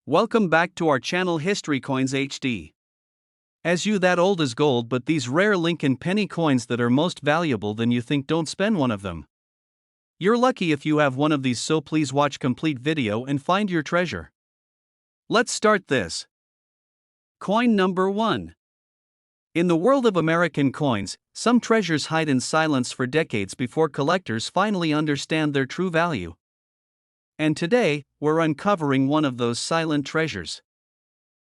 Welcome back to our channel History Coins HD. As you that old is gold, but these rare Lincoln penny coins that are most valuable than you think, don't spend one of them. You're lucky if you have one of these, so please watch complete video and find your treasure. Let's start this. Coin number 1. In the world of American coins, some treasures hide in silence for decades before collectors finally understand their true value. And today, we're uncovering one of those silent treasures.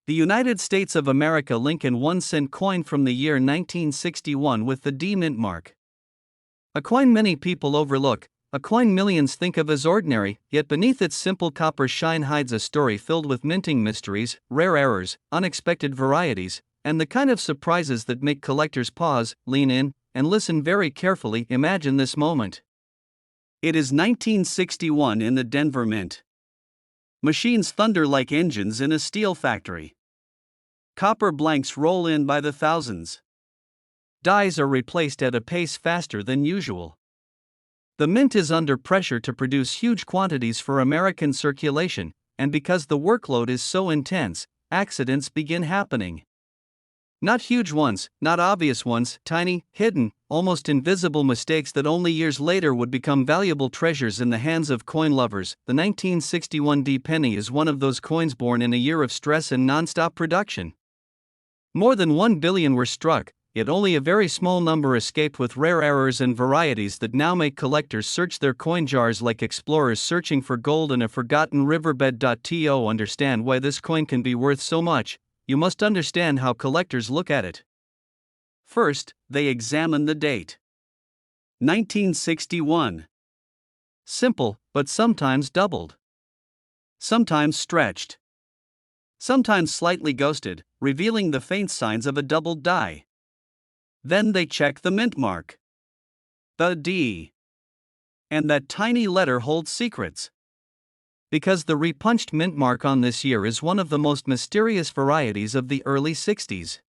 The United States of America Lincoln 1-cent coin from the year 1961 with the D mint mark. A coin many people overlook, a coin millions think of as ordinary, yet beneath its simple copper shine hides a story filled with minting mysteries, rare errors, unexpected varieties, and the kind of surprises that make collectors pause, lean in, and listen very carefully. Imagine this moment. It is 1961 in the Denver Mint. Machines thunder like engines in a steel factory. Copper blanks roll in by the thousands. Dies are replaced at a pace faster than usual. The mint is under pressure to produce huge quantities for American circulation, and because the workload is so intense, accidents begin happening. Not huge ones, not obvious ones, tiny, hidden, almost invisible mistakes that only years later would become valuable treasures in the hands of coin lovers. The 1961 D penny is one of those coins born in a year of stress and non-stop production. More than 1 billion were struck, yet only a very small number escaped with rare errors and varieties that now make collectors search their coin jars like explorers searching for gold in a forgotten riverbed. To understand why this coin can be worth so much, you must understand how collectors look at it. First, they examine the date. 1961. Simple, but sometimes doubled. Sometimes stretched. Sometimes slightly ghosted, revealing the faint signs of a doubled die. Then they check the mint mark. The D. And that tiny letter holds secrets. Because the repunched mint mark on this year is one of the most mysterious varieties of the early 60s.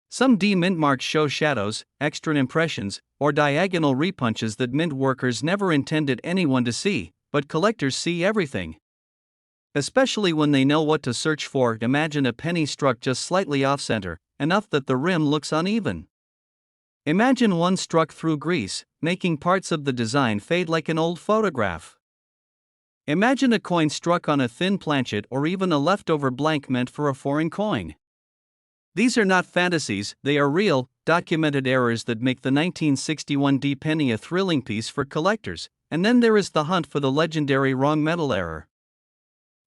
Some D mint marks show shadows, extra impressions, or diagonal repunches that mint workers never intended anyone to see, but collectors see everything. Especially when they know what to search for. Imagine a penny struck just slightly off-center, enough that the rim looks uneven. Imagine one struck through grease, making parts of the design fade like an old photograph. Imagine a coin struck on a thin planchet or even a leftover blank meant for a foreign coin. These are not fantasies, they are real, documented errors that make the 1961 D penny a thrilling piece for collectors. And then there is the hunt for the legendary wrong metal error.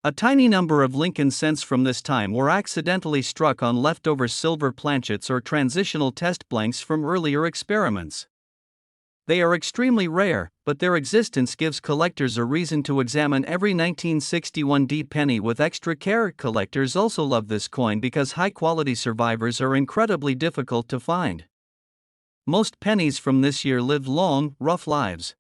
A tiny number of Lincoln cents from this time were accidentally struck on leftover silver planchets or transitional test blanks from earlier experiments. They are extremely rare, but their existence gives collectors a reason to examine every 1961 D penny with extra care. Collectors also love this coin because high-quality survivors are incredibly difficult to find. Most pennies from this year lived long, rough lives.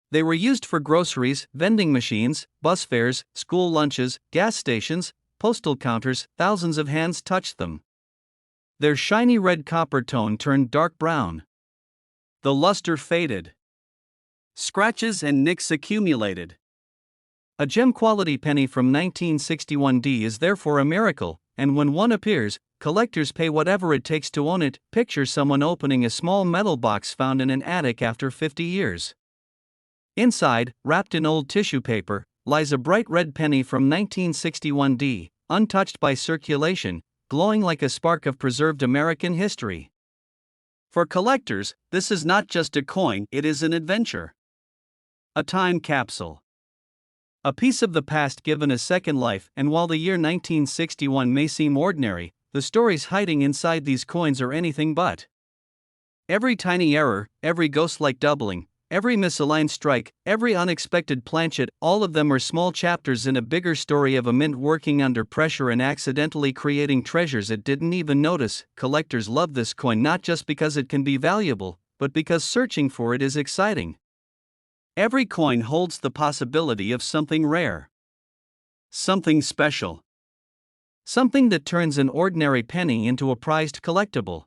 They were used for groceries, vending machines, bus fares, school lunches, gas stations, postal counters. Thousands of hands touched them. Their shiny red copper tone turned dark brown. The luster faded. Scratches and nicks accumulated. A gem-quality penny from 1961 D is therefore a miracle, and when one appears, collectors pay whatever it takes to own it. Picture someone opening a small metal box found in an attic after 50 years. Inside, wrapped in old tissue paper, lies a bright red penny from 1961 D, untouched by circulation, glowing like a spark of preserved American history. For collectors, this is not just a coin, it is an adventure. A time capsule. A piece of the past given a second life. And while the year 1961 may seem ordinary, the stories hiding inside these coins are anything but. Every tiny error, every ghost-like doubling, every misaligned strike, every unexpected planchet, all of them are small chapters in a bigger story of a mint working under pressure and accidentally creating treasures it didn't even notice. Collectors love this coin not just because it can be valuable, but because searching for it is exciting. Every coin holds the possibility of something rare. Something special. Something that turns an ordinary penny into a prized collectible.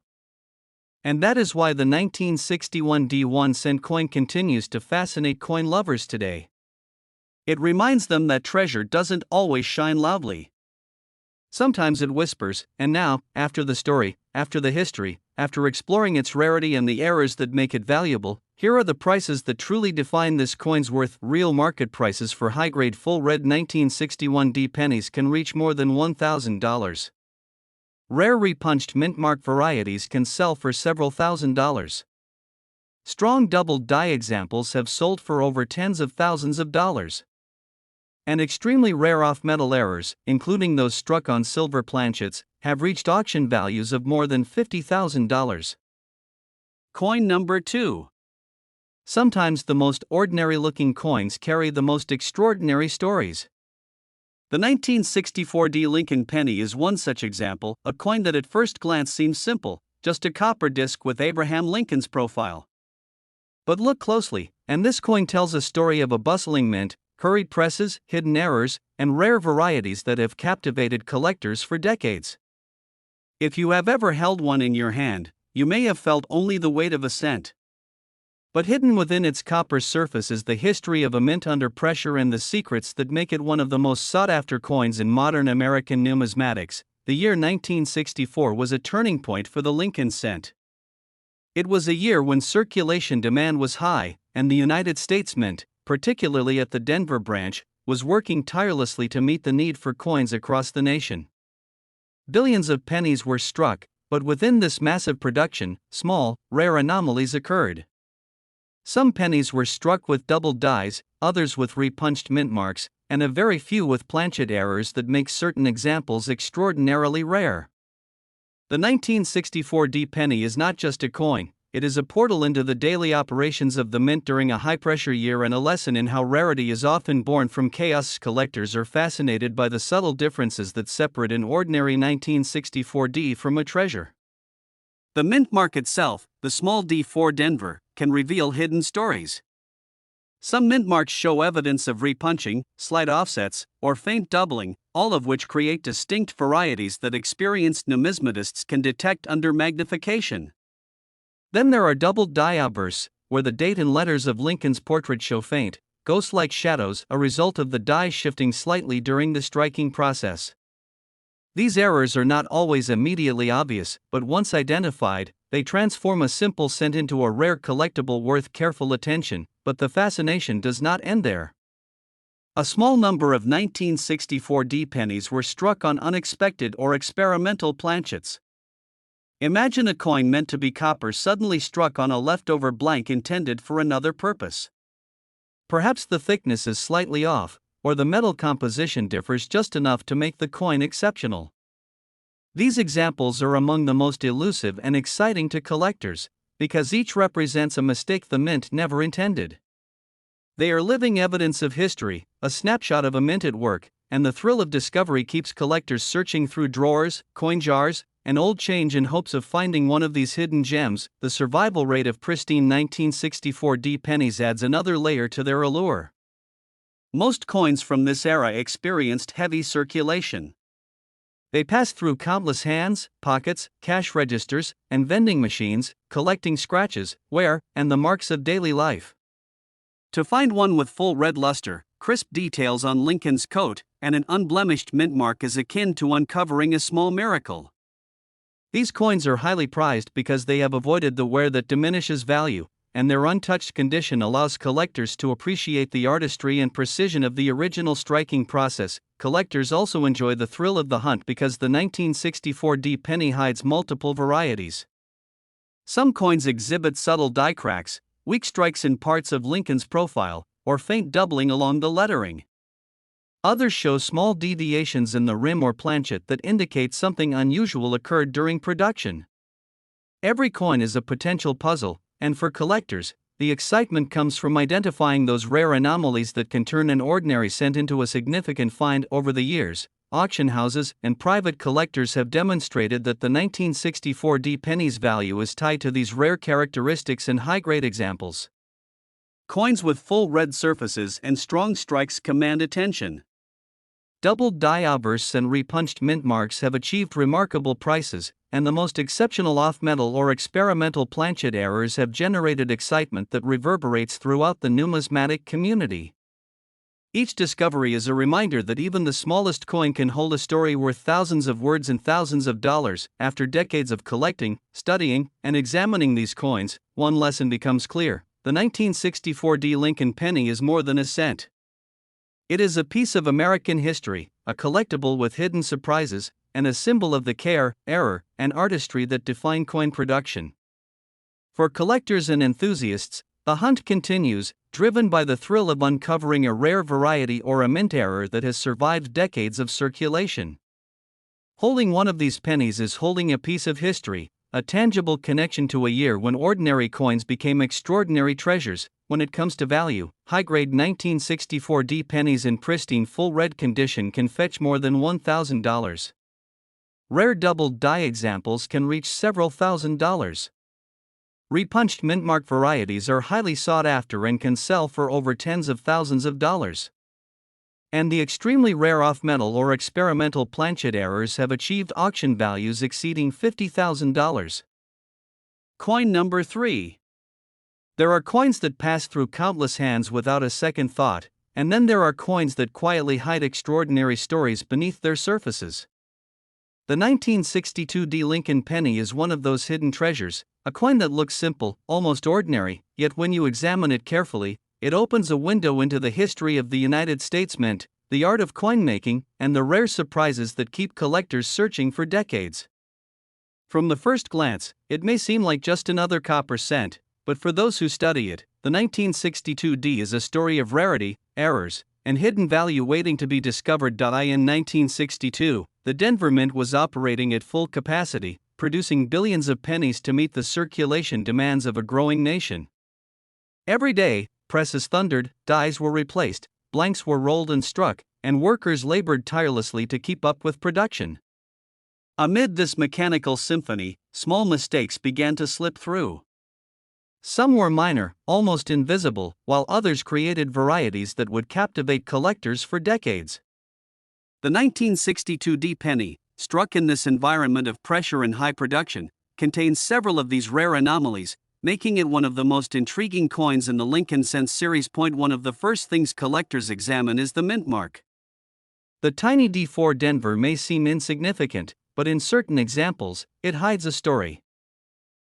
And that is why the 1961 D 1-cent coin continues to fascinate coin lovers today. It reminds them that treasure doesn't always shine loudly. Sometimes it whispers, and now, after the story, after the history, after exploring its rarity and the errors that make it valuable, here are the prices that truly define this coin's worth. Real market prices for high-grade full red 1961 D pennies can reach more than $1,000. Rare repunched mint-mark varieties can sell for several $1,000s. Strong double die examples have sold for over tens of thousands of dollars. And extremely rare off-metal errors, including those struck on silver planchets, have reached auction values of more than $50,000. Coin number 2. Sometimes the most ordinary-looking coins carry the most extraordinary stories. The 1964 D Lincoln penny is one such example, a coin that at first glance seems simple, just a copper disc with Abraham Lincoln's profile. But look closely, and this coin tells a story of a bustling mint, hurried presses, hidden errors, and rare varieties that have captivated collectors for decades. If you have ever held one in your hand, you may have felt only the weight of a cent. But hidden within its copper surface is the history of a mint under pressure and the secrets that make it one of the most sought-after coins in modern American numismatics. The year 1964 was a turning point for the Lincoln cent. It was a year when circulation demand was high, and the United States Mint, particularly at the Denver branch, was working tirelessly to meet the need for coins across the nation. Billions of pennies were struck, but within this massive production, small, rare anomalies occurred. Some pennies were struck with double dies, others with repunched mint marks, and a very few with planchet errors that make certain examples extraordinarily rare. The 1964 D penny is not just a coin, it is a portal into the daily operations of the mint during a high-pressure year and a lesson in how rarity is often born from chaos. Collectors are fascinated by the subtle differences that separate an ordinary 1964 D from a treasure. The mint mark itself, the small d for Denver, can reveal hidden stories. Some mint marks show evidence of repunching, slight offsets, or faint doubling, all of which create distinct varieties that experienced numismatists can detect under magnification. Then there are doubled die outbursts, where the date and letters of Lincoln's portrait show faint, ghost-like shadows, a result of the die shifting slightly during the striking process. These errors are not always immediately obvious, but once identified, they transform a simple cent into a rare collectible worth careful attention. But the fascination does not end there. A small number of 1964 D pennies were struck on unexpected or experimental planchets. Imagine a coin meant to be copper suddenly struck on a leftover blank intended for another purpose. Perhaps the thickness is slightly off, or the metal composition differs just enough to make the coin exceptional. These examples are among the most elusive and exciting to collectors, because each represents a mistake the mint never intended. They are living evidence of history, a snapshot of a mint at work, and the thrill of discovery keeps collectors searching through drawers, coin jars, and old change in hopes of finding one of these hidden gems. The survival rate of pristine 1964 D pennies adds another layer to their allure. Most coins from this era experienced heavy circulation. They passed through countless hands, pockets, cash registers, and vending machines, collecting scratches, wear, and the marks of daily life. To find one with full red luster, crisp details on Lincoln's coat, and an unblemished mint mark is akin to uncovering a small miracle. These coins are highly prized because they have avoided the wear that diminishes value, and their untouched condition allows collectors to appreciate the artistry and precision of the original striking process. Collectors also enjoy the thrill of the hunt because the 1964 D penny hides multiple varieties. Some coins exhibit subtle die cracks, weak strikes in parts of Lincoln's profile, or faint doubling along the lettering. Others show small deviations in the rim or planchet that indicate something unusual occurred during production. Every coin is a potential puzzle, and for collectors, the excitement comes from identifying those rare anomalies that can turn an ordinary cent into a significant find. Over the years, auction houses and private collectors have demonstrated that the 1964 D penny's value is tied to these rare characteristics and high-grade examples. Coins with full red surfaces and strong strikes command attention. Doubled die outbursts and repunched mint marks have achieved remarkable prices, and the most exceptional off-metal or experimental planchet errors have generated excitement that reverberates throughout the numismatic community. Each discovery is a reminder that even the smallest coin can hold a story worth thousands of words and thousands of dollars. After decades of collecting, studying, and examining these coins, one lesson becomes clear: the 1964 D. Lincoln penny is more than a cent. It is a piece of American history, a collectible with hidden surprises, and a symbol of the care, error, and artistry that define coin production. For collectors and enthusiasts, the hunt continues, driven by the thrill of uncovering a rare variety or a mint error that has survived decades of circulation. Holding one of these pennies is holding a piece of history, a tangible connection to a year when ordinary coins became extraordinary treasures. When it comes to value, high-grade 1964 D pennies in pristine full red condition can fetch more than $1,000. Rare doubled die examples can reach several $1,000s. Repunched mintmark varieties are highly sought after and can sell for over tens of thousands of dollars. And the extremely rare off-metal or experimental planchet errors have achieved auction values exceeding $50,000. Coin number 3. There are coins that pass through countless hands without a second thought, and then there are coins that quietly hide extraordinary stories beneath their surfaces. The 1962 D. Lincoln penny is one of those hidden treasures, a coin that looks simple, almost ordinary, yet when you examine it carefully, it opens a window into the history of the United States Mint, the art of coin making, and the rare surprises that keep collectors searching for decades. From the first glance, it may seem like just another copper cent, but for those who study it, the 1962 D is a story of rarity, errors, and hidden value waiting to be discovered. In 1962, the Denver Mint was operating at full capacity, producing billions of pennies to meet the circulation demands of a growing nation. Every day, presses thundered, dies were replaced, blanks were rolled and struck, and workers labored tirelessly to keep up with production. Amid this mechanical symphony, small mistakes began to slip through. Some were minor, almost invisible, while others created varieties that would captivate collectors for decades. The 1962 D penny, struck in this environment of pressure and high production, contains several of these rare anomalies, making it one of the most intriguing coins in the Lincoln Cents series. One of the first things collectors examine is the mint mark. The tiny D4 Denver may seem insignificant, but in certain examples, it hides a story.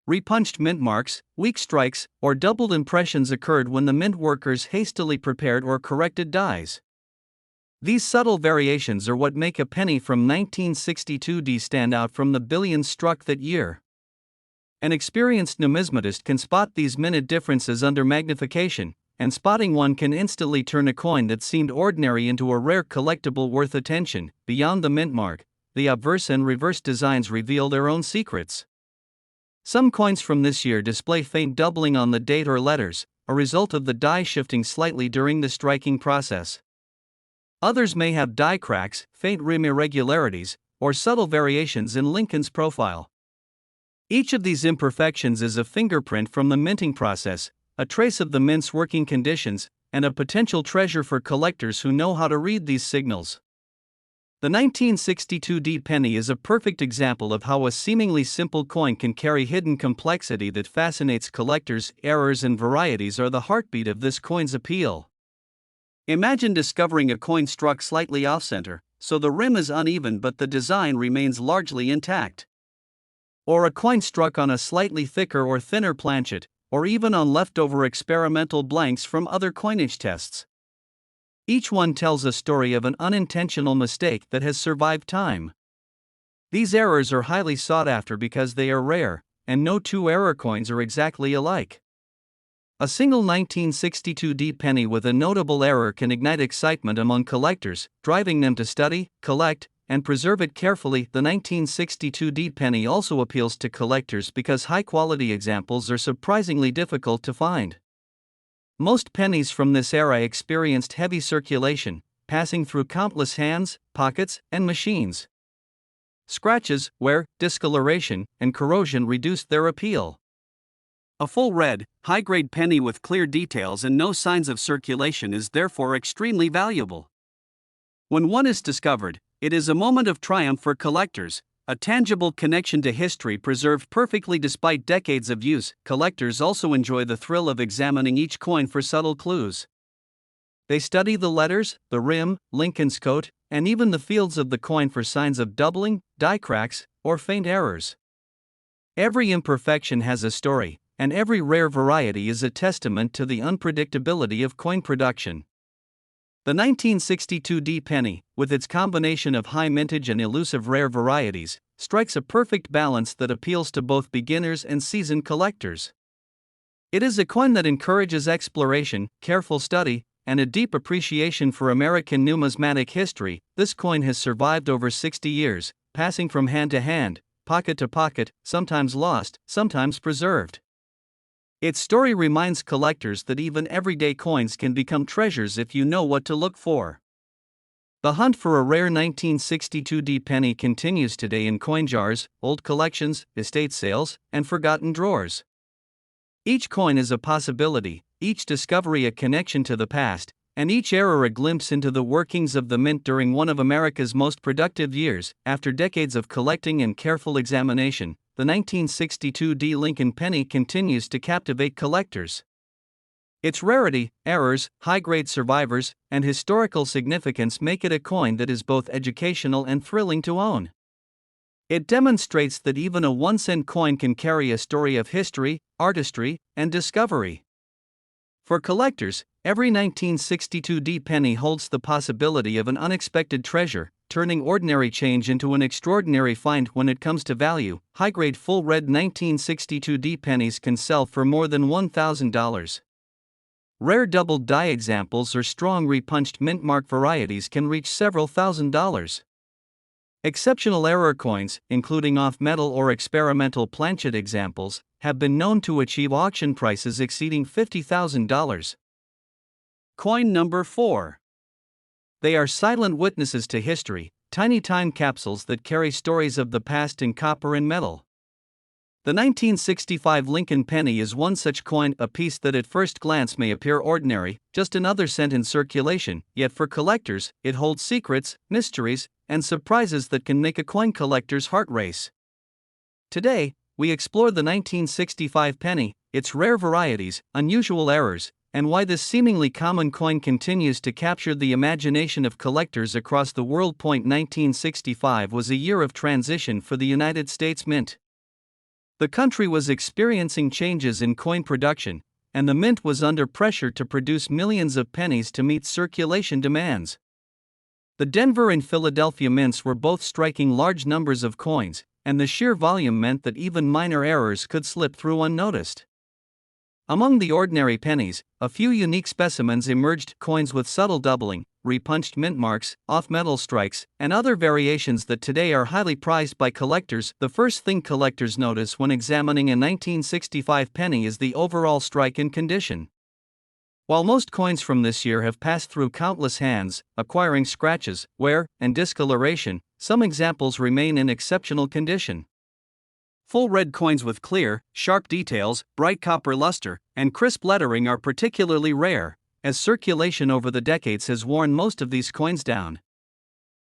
Repunched mint marks, weak strikes, or doubled impressions occurred when the mint workers hastily prepared or corrected dies. These subtle variations are what make a penny from 1962 D stand out from the billions struck that year. An experienced numismatist can spot these minute differences under magnification, and spotting one can instantly turn a coin that seemed ordinary into a rare collectible worth attention. Beyond the mint mark, the obverse and reverse designs reveal their own secrets. Some coins from this year display faint doubling on the date or letters, a result of the die shifting slightly during the striking process. Others may have die cracks, faint rim irregularities, or subtle variations in Lincoln's profile. Each of these imperfections is a fingerprint from the minting process, a trace of the mint's working conditions, and a potential treasure for collectors who know how to read these signals. The 1962 D penny is a perfect example of how a seemingly simple coin can carry hidden complexity that fascinates collectors. Errors and varieties are the heartbeat of this coin's appeal. Imagine discovering a coin struck slightly off-center, so the rim is uneven but the design remains largely intact. Or a coin struck on a slightly thicker or thinner planchet, or even on leftover experimental blanks from other coinage tests. Each one tells a story of an unintentional mistake that has survived time. These errors are highly sought after because they are rare, and no two error coins are exactly alike. A single 1962 D penny with a notable error can ignite excitement among collectors, driving them to study, collect, and preserve it carefully. The 1962 D penny also appeals to collectors because high-quality examples are surprisingly difficult to find. Most pennies from this era experienced heavy circulation, passing through countless hands, pockets, and machines. Scratches, wear, discoloration, and corrosion reduced their appeal. A full red, high-grade penny with clear details and no signs of circulation is therefore extremely valuable. When one is discovered, it is a moment of triumph for collectors, a tangible connection to history preserved perfectly despite decades of use. Collectors also enjoy the thrill of examining each coin for subtle clues. They study the letters, the rim, Lincoln's coat, and even the fields of the coin for signs of doubling, die cracks, or faint errors. Every imperfection has a story, and every rare variety is a testament to the unpredictability of coin production. The 1962D penny, with its combination of high mintage and elusive rare varieties, strikes a perfect balance that appeals to both beginners and seasoned collectors. It is a coin that encourages exploration, careful study, and a deep appreciation for American numismatic history. This coin has survived over 60 years, passing from hand to hand, pocket to pocket, sometimes lost, sometimes preserved. Its story reminds collectors that even everyday coins can become treasures if you know what to look for. The hunt for a rare 1962D penny continues today in coin jars, old collections, estate sales, and forgotten drawers. Each coin is a possibility, each discovery a connection to the past, and each error a glimpse into the workings of the mint during one of America's most productive years. After decades of collecting and careful examination, the 1962D Lincoln penny continues to captivate collectors. Its rarity, errors, high-grade survivors, and historical significance make it a coin that is both educational and thrilling to own. It demonstrates that even a 1-cent coin can carry a story of history, artistry, and discovery. For collectors, every 1962D penny holds the possibility of an unexpected treasure, turning ordinary change into an extraordinary find. When it comes to value, high-grade full-red 1962D pennies can sell for more than $1,000. Rare doubled die examples or strong repunched mint mark varieties can reach several $1,000s. Exceptional error coins, including off-metal or experimental planchet examples, have been known to achieve auction prices exceeding $50,000. Coin number 4. They are silent witnesses to history, tiny time capsules that carry stories of the past in copper and metal. The 1965 Lincoln penny is one such coin, a piece that at first glance may appear ordinary, just another cent in circulation, yet for collectors, it holds secrets, mysteries, and surprises that can make a coin collector's heart race. Today, we explore the 1965 penny, its rare varieties, unusual errors, and why this seemingly common coin continues to capture the imagination of collectors across the world. 1965 was a year of transition for the United States Mint. The country was experiencing changes in coin production, and the mint was under pressure to produce millions of pennies to meet circulation demands. The Denver and Philadelphia mints were both striking large numbers of coins, and the sheer volume meant that even minor errors could slip through unnoticed. Among the ordinary pennies, a few unique specimens emerged: coins with subtle doubling, repunched mint marks, off-metal strikes, and other variations that today are highly prized by collectors. The first thing collectors notice when examining a 1965 penny is the overall strike and condition. While most coins from this year have passed through countless hands, acquiring scratches, wear, and discoloration, some examples remain in exceptional condition. Full red coins with clear, sharp details, bright copper luster, and crisp lettering are particularly rare, as circulation over the decades has worn most of these coins down.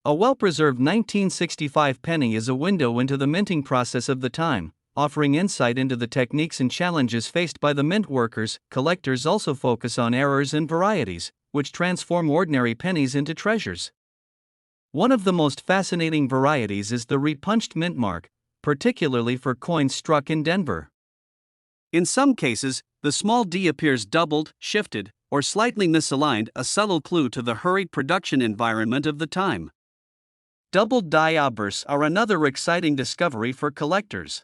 A well-preserved 1965 penny is a window into the minting process of the time, offering insight into the techniques and challenges faced by the mint workers. Collectors also focus on errors and varieties, which transform ordinary pennies into treasures. One of the most fascinating varieties is the repunched mint mark, particularly for coins struck in Denver. In some cases, the small d appears doubled, shifted, or slightly misaligned, a subtle clue to the hurried production environment of the time. Doubled die obverse are another exciting discovery for collectors.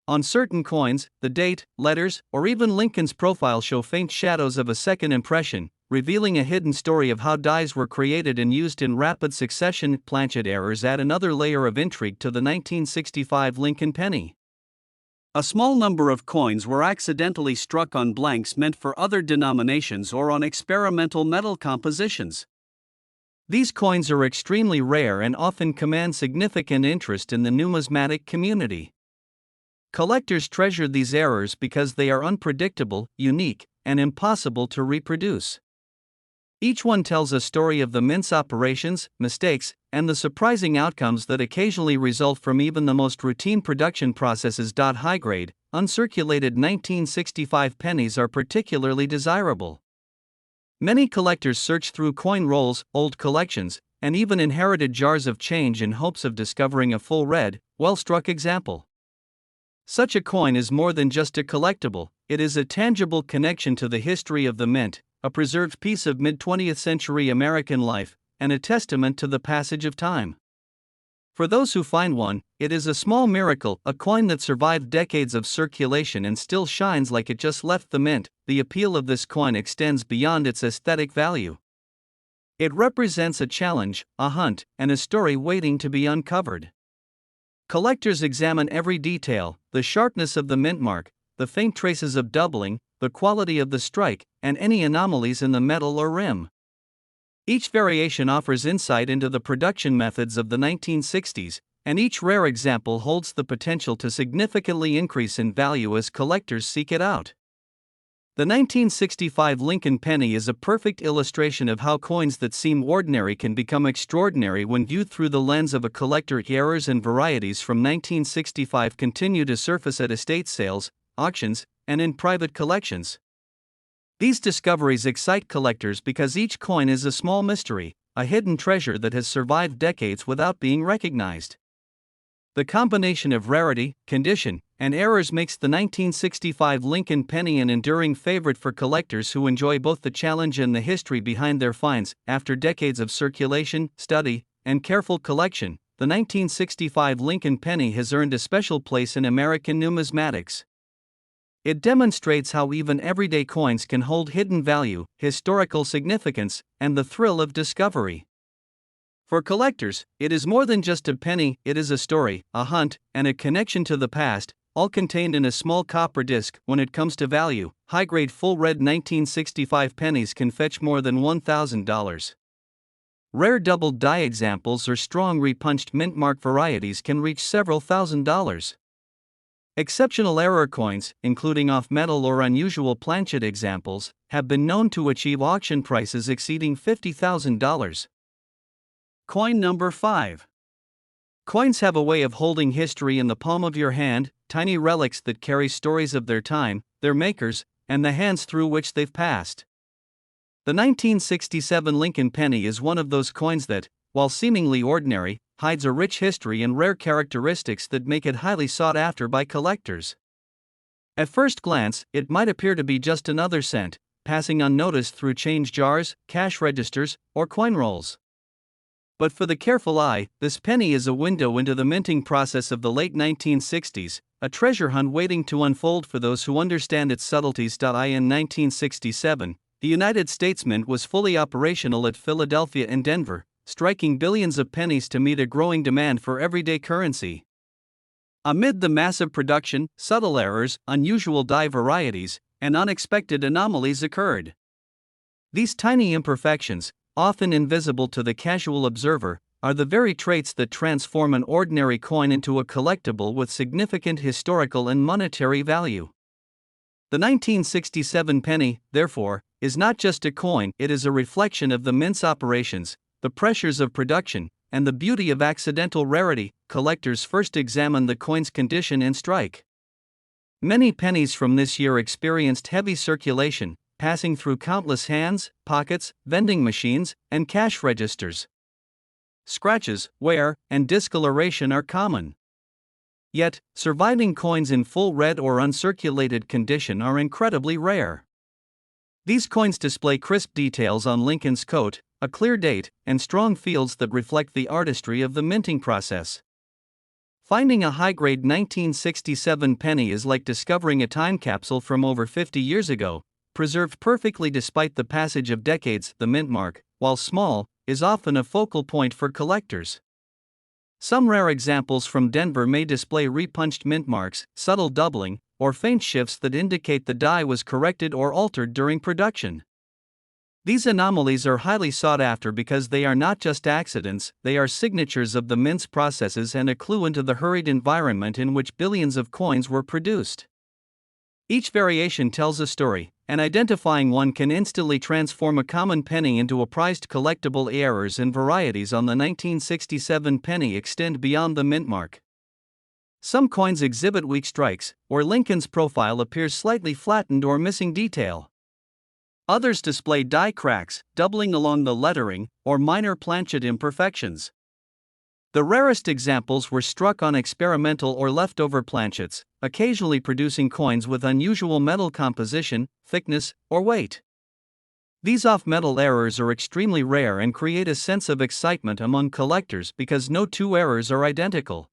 On certain coins, the date, letters, or even Lincoln's profile show faint shadows of a second impression, revealing a hidden story of how dies were created and used in rapid succession. Planchet errors add another layer of intrigue to the 1965 Lincoln penny. A small number of coins were accidentally struck on blanks meant for other denominations or on experimental metal compositions. These coins are extremely rare and often command significant interest in the numismatic community. Collectors treasure these errors because they are unpredictable, unique, and impossible to reproduce. Each one tells a story of the mint's operations, mistakes, and the surprising outcomes that occasionally result from even the most routine production processes. High-grade, uncirculated 1965 pennies are particularly desirable. Many collectors search through coin rolls, old collections, and even inherited jars of change in hopes of discovering a full red, well-struck example. Such a coin is more than just a collectible, it is a tangible connection to the history of the mint, a preserved piece of mid-20th century American life, and a testament to the passage of time. For those who find one, it is a small miracle, a coin that survived decades of circulation and still shines like it just left the mint. The appeal of this coin extends beyond its aesthetic value. It represents a challenge, a hunt, and a story waiting to be uncovered. Collectors examine every detail: the sharpness of the mint mark, the faint traces of doubling, the quality of the strike, and any anomalies in the metal or rim. Each variation offers insight into the production methods of the 1960s, and each rare example holds the potential to significantly increase in value as collectors seek it out. The 1965 Lincoln penny is a perfect illustration of how coins that seem ordinary can become extraordinary when viewed through the lens of a collector. Errors and varieties from 1965 continue to surface at estate sales, auctions, and in private collections. These discoveries excite collectors because each coin is a small mystery, a hidden treasure that has survived decades without being recognized. The combination of rarity, condition, and errors makes the 1965 Lincoln penny an enduring favorite for collectors who enjoy both the challenge and the history behind their finds. After decades of circulation, study, and careful collection, the 1965 Lincoln penny has earned a special place in American numismatics. It demonstrates how even everyday coins can hold hidden value, historical significance, and the thrill of discovery. For collectors, it is more than just a penny, it is a story, a hunt, and a connection to the past, all contained in a small copper disc. When it comes to value, high-grade full red 1965 pennies can fetch more than $1,000. Rare doubled die examples or strong repunched mint mark varieties can reach several $1,000s. Exceptional error coins, including off-metal or unusual planchet examples, have been known to achieve auction prices exceeding $50,000. Coin number 5. Coins have a way of holding history in the palm of your hand, tiny relics that carry stories of their time, their makers, and the hands through which they've passed. The 1967 Lincoln penny is one of those coins that, while seemingly ordinary, hides a rich history and rare characteristics that make it highly sought after by collectors. At first glance, it might appear to be just another cent, passing unnoticed through change jars, cash registers, or coin rolls. But for the careful eye, this penny is a window into the minting process of the late 1960s, a treasure hunt waiting to unfold for those who understand its subtleties. In 1967, the United States Mint was fully operational at Philadelphia and Denver, striking billions of pennies to meet a growing demand for everyday currency. Amid the massive production, subtle errors, unusual die varieties, and unexpected anomalies occurred. These tiny imperfections, often invisible to the casual observer, are the very traits that transform an ordinary coin into a collectible with significant historical and monetary value. The 1967 penny, therefore, is not just a coin, it is a reflection of the mint's operations, the pressures of production, and the beauty of accidental rarity. Collectors first examine the coin's condition and strike. Many pennies from this year experienced heavy circulation, passing through countless hands, pockets, vending machines, and cash registers. Scratches, wear, and discoloration are common. Yet, surviving coins in full red or uncirculated condition are incredibly rare. These coins display crisp details on Lincoln's coat, a clear date, and strong fields that reflect the artistry of the minting process. Finding a high-grade 1967 penny is like discovering a time capsule from over 50 years ago, preserved perfectly despite the passage of decades. The mint mark, while small, is often a focal point for collectors. Some rare examples from Denver may display repunched mint marks, subtle doubling, or faint shifts that indicate the die was corrected or altered during production. These anomalies are highly sought after because they are not just accidents, they are signatures of the mint's processes and a clue into the hurried environment in which billions of coins were produced. Each variation tells a story, and identifying one can instantly transform a common penny into a prized collectible. Errors and varieties on the 1967 penny extend beyond the mint mark. Some coins exhibit weak strikes, or Lincoln's profile appears slightly flattened or missing detail. Others display die cracks, doubling along the lettering, or minor planchet imperfections. The rarest examples were struck on experimental or leftover planchets, occasionally producing coins with unusual metal composition, thickness, or weight. These off-metal errors are extremely rare and create a sense of excitement among collectors because no two errors are identical.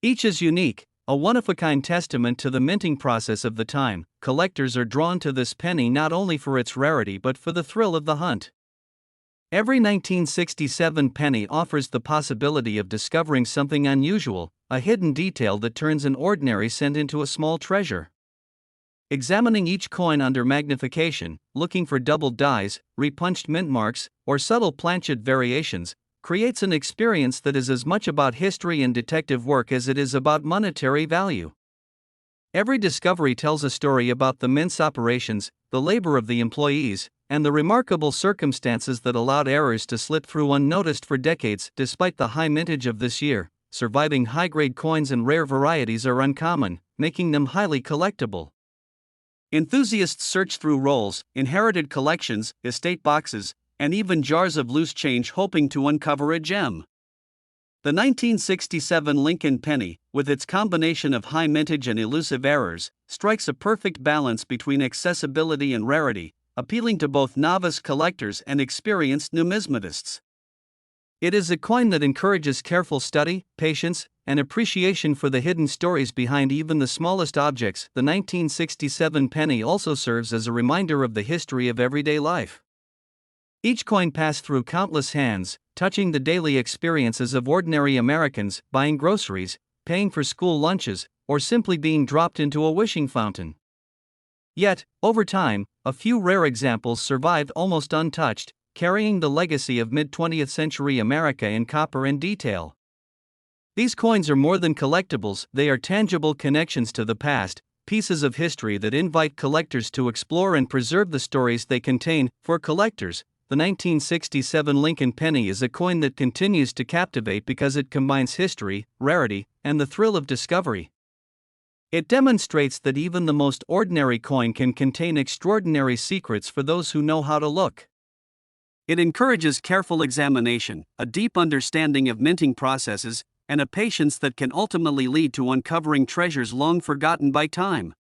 Each is unique, a one-of-a-kind testament to the minting process of the time. Collectors are drawn to this penny not only for its rarity but for the thrill of the hunt. Every 1967 penny offers the possibility of discovering something unusual, a hidden detail that turns an ordinary cent into a small treasure. Examining each coin under magnification, looking for doubled dies, repunched mint marks, or subtle planchet variations, creates an experience that is as much about history and detective work as it is about monetary value. Every discovery tells a story about the mint's operations, the labor of the employees, and the remarkable circumstances that allowed errors to slip through unnoticed for decades. Despite the high mintage of this year, surviving high-grade coins and rare varieties are uncommon, making them highly collectible. Enthusiasts search through rolls, inherited collections, estate boxes, and even jars of loose change hoping to uncover a gem. The 1967 Lincoln penny, with its combination of high mintage and elusive errors, strikes a perfect balance between accessibility and rarity, appealing to both novice collectors and experienced numismatists. It is a coin that encourages careful study, patience, and appreciation for the hidden stories behind even the smallest objects. The 1967 penny also serves as a reminder of the history of everyday life. Each coin passed through countless hands, touching the daily experiences of ordinary Americans, buying groceries, paying for school lunches, or simply being dropped into a wishing fountain. Yet, over time, a few rare examples survived almost untouched, carrying the legacy of mid-20th century America in copper and detail. These coins are more than collectibles, they are tangible connections to the past, pieces of history that invite collectors to explore and preserve the stories they contain. For collectors, the 1967 Lincoln penny is a coin that continues to captivate because it combines history, rarity, and the thrill of discovery. It demonstrates that even the most ordinary coin can contain extraordinary secrets for those who know how to look. It encourages careful examination, a deep understanding of minting processes, and a patience that can ultimately lead to uncovering treasures long forgotten by time.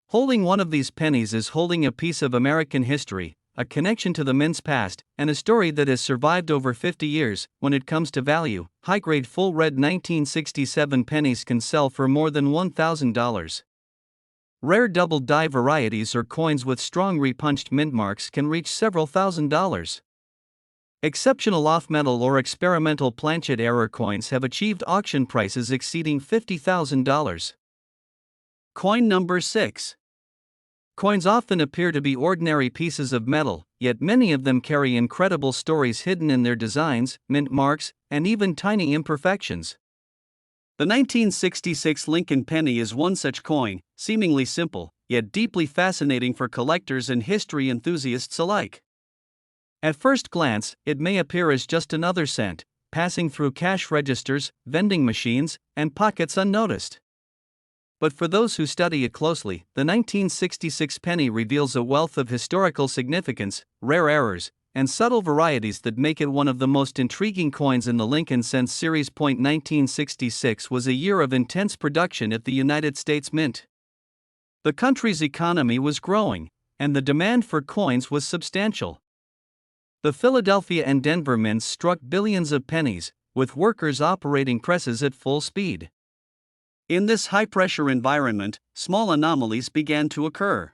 Holding one of these pennies is holding a piece of American history, a connection to the mint's past, and a story that has survived over 50 years. When it comes to value, high-grade full red 1967 pennies can sell for more than $1,000. Rare double die varieties or coins with strong repunched mint marks can reach several $1,000s. Exceptional off-metal or experimental planchet error coins have achieved auction prices exceeding $50,000. Coin number 6. Coins often appear to be ordinary pieces of metal, yet many of them carry incredible stories hidden in their designs, mint marks, and even tiny imperfections. The 1966 Lincoln penny is one such coin, seemingly simple, yet deeply fascinating for collectors and history enthusiasts alike. At first glance, it may appear as just another cent, passing through cash registers, vending machines, and pockets unnoticed. But for those who study it closely, the 1966 penny reveals a wealth of historical significance, rare errors, and subtle varieties that make it one of the most intriguing coins in the Lincoln Cent series. 1966 was a year of intense production at the United States Mint. The country's economy was growing, and the demand for coins was substantial. The Philadelphia and Denver mints struck billions of pennies, with workers operating presses at full speed. In this high-pressure environment, small anomalies began to occur.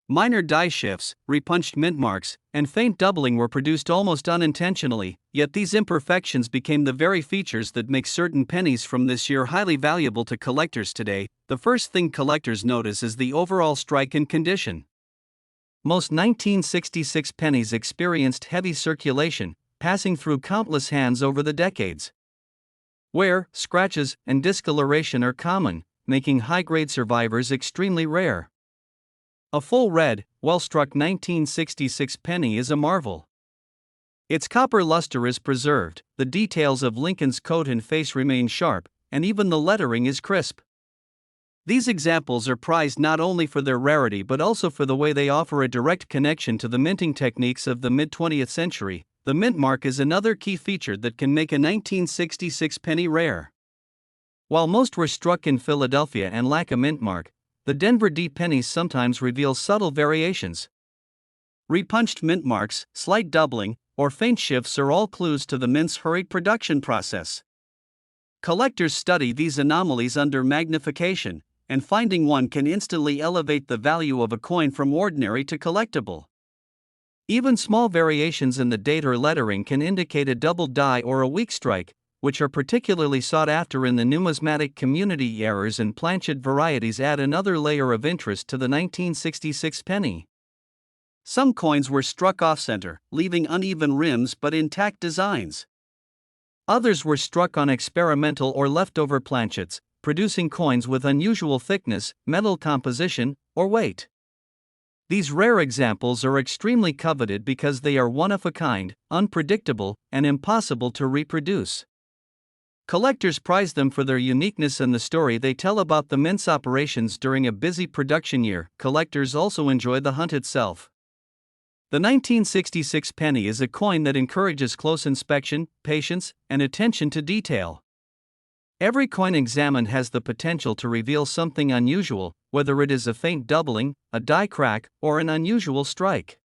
Minor die shifts, repunched mint marks, and faint doubling were produced almost unintentionally, yet these imperfections became the very features that make certain pennies from this year highly valuable to collectors today. The first thing collectors notice is the overall strike and condition. Most 1966 pennies experienced heavy circulation, passing through countless hands over the decades. Wear, scratches, and discoloration are common, making high-grade survivors extremely rare. A full red, well-struck 1966 penny is a marvel. Its copper luster is preserved, the details of Lincoln's coat and face remain sharp, and even the lettering is crisp. These examples are prized not only for their rarity but also for the way they offer a direct connection to the minting techniques of the mid-20th century. The mint mark is another key feature that can make a 1966 penny rare. While most were struck in Philadelphia and lack a mint mark, the Denver D pennies sometimes reveal subtle variations. Repunched mint marks, slight doubling, or faint shifts are all clues to the mint's hurried production process. Collectors study these anomalies under magnification, and finding one can instantly elevate the value of a coin from ordinary to collectible. Even small variations in the date or lettering can indicate a double die or a weak strike, which are particularly sought after in the numismatic community. Errors and planchet varieties add another layer of interest to the 1966 penny. Some coins were struck off-center, leaving uneven rims but intact designs. Others were struck on experimental or leftover planchets, producing coins with unusual thickness, metal composition, or weight. These rare examples are extremely coveted because they are one of a kind, unpredictable, and impossible to reproduce. Collectors prize them for their uniqueness and the story they tell about the mint's operations during a busy production year. Collectors also enjoy the hunt itself. The 1966 penny is a coin that encourages close inspection, patience, and attention to detail. Every coin examined has the potential to reveal something unusual, whether it is a faint doubling, a die crack, or an unusual strike.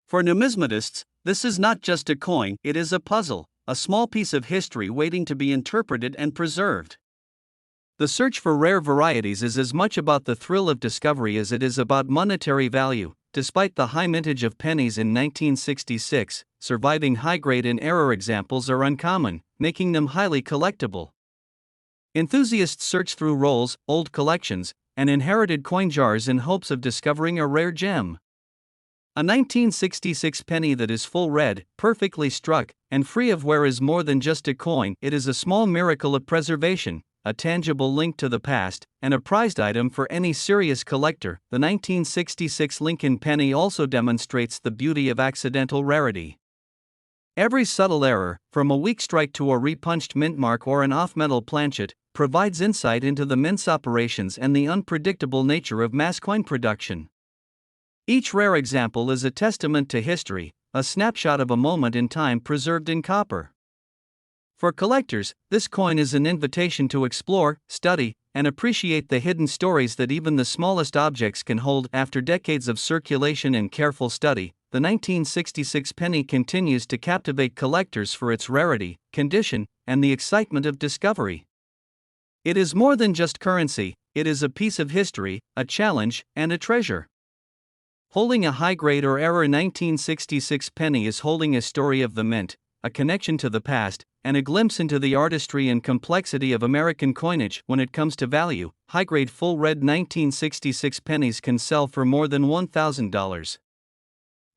For numismatists, this is not just a coin, it is a puzzle, a small piece of history waiting to be interpreted and preserved. The search for rare varieties is as much about the thrill of discovery as it is about monetary value. Despite the high mintage of pennies in 1966, surviving high-grade and error examples are uncommon, making them highly collectible. Enthusiasts search through rolls, old collections, and inherited coin jars in hopes of discovering a rare gem. A 1966 penny that is full red, perfectly struck, and free of wear is more than just a coin. It is a small miracle of preservation, a tangible link to the past, and a prized item for any serious collector. The 1966 Lincoln penny also demonstrates the beauty of accidental rarity. Every subtle error, from a weak strike to a repunched mint mark or an off-metal planchet, provides insight into the mint's operations and the unpredictable nature of mass coin production. Each rare example is a testament to history, a snapshot of a moment in time preserved in copper. For collectors, this coin is an invitation to explore, study, and appreciate the hidden stories that even the smallest objects can hold. After decades of circulation and careful study, the 1966 penny continues to captivate collectors for its rarity, condition, and the excitement of discovery. It is more than just currency, it is a piece of history, a challenge, and a treasure. Holding a high-grade or error 1966 penny is holding a story of the mint, a connection to the past, and a glimpse into the artistry and complexity of American coinage. When it comes to value, high-grade full red 1966 pennies can sell for more than $1,000.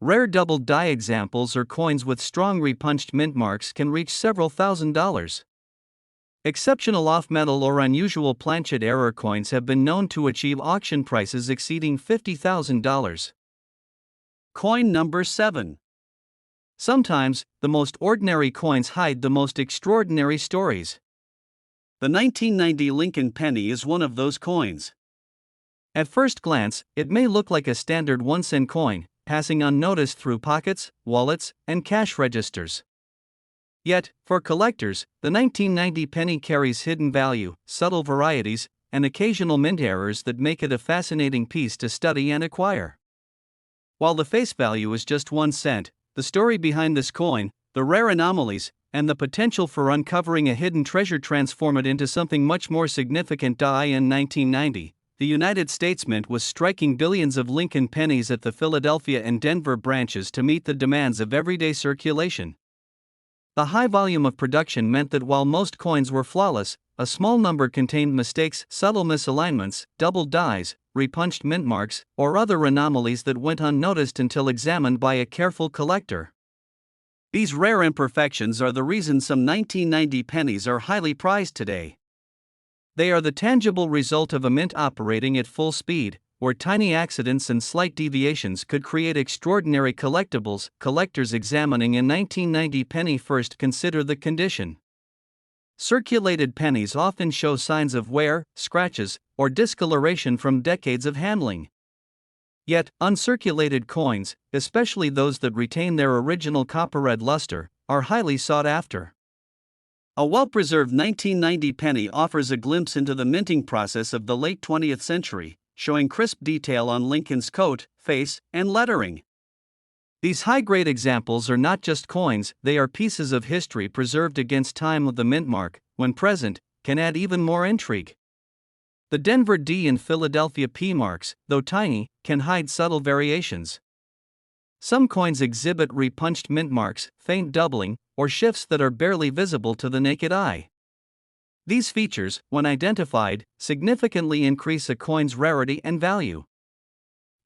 Rare double die examples or coins with strong repunched mint marks can reach several $1,000s. Exceptional off-metal or unusual planchet error coins have been known to achieve auction prices exceeding $50,000. Coin number 7. Sometimes, the most ordinary coins hide the most extraordinary stories. The 1990 Lincoln penny is one of those coins. At first glance, it may look like a standard 1-cent coin, passing unnoticed through pockets, wallets, and cash registers. Yet, for collectors, the 1990 penny carries hidden value, subtle varieties, and occasional mint errors that make it a fascinating piece to study and acquire. While the face value is just 1 cent, the story behind this coin, the rare anomalies, and the potential for uncovering a hidden treasure transform it into something much more significant. In 1990, the United States Mint was striking billions of Lincoln pennies at the Philadelphia and Denver branches to meet the demands of everyday circulation. The high volume of production meant that while most coins were flawless, a small number contained mistakes, subtle misalignments, double dies, repunched mint marks, or other anomalies that went unnoticed until examined by a careful collector. These rare imperfections are the reason some 1990 pennies are highly prized today. They are the tangible result of a mint operating at full speed, where tiny accidents and slight deviations could create extraordinary collectibles. Collectors examining a 1990 penny first consider the condition. Circulated pennies often show signs of wear, scratches, or discoloration from decades of handling. Yet, uncirculated coins, especially those that retain their original copper-red luster, are highly sought after. A well-preserved 1990 penny offers a glimpse into the minting process of the late 20th century, showing crisp detail on Lincoln's coat, face, and lettering. These high-grade examples are not just coins, they are pieces of history preserved against time. Of the mint mark, when present, can add even more intrigue. The Denver D and Philadelphia P marks, though tiny, can hide subtle variations. Some coins exhibit repunched mint marks, faint doubling, or shifts that are barely visible to the naked eye. These features, when identified, significantly increase a coin's rarity and value.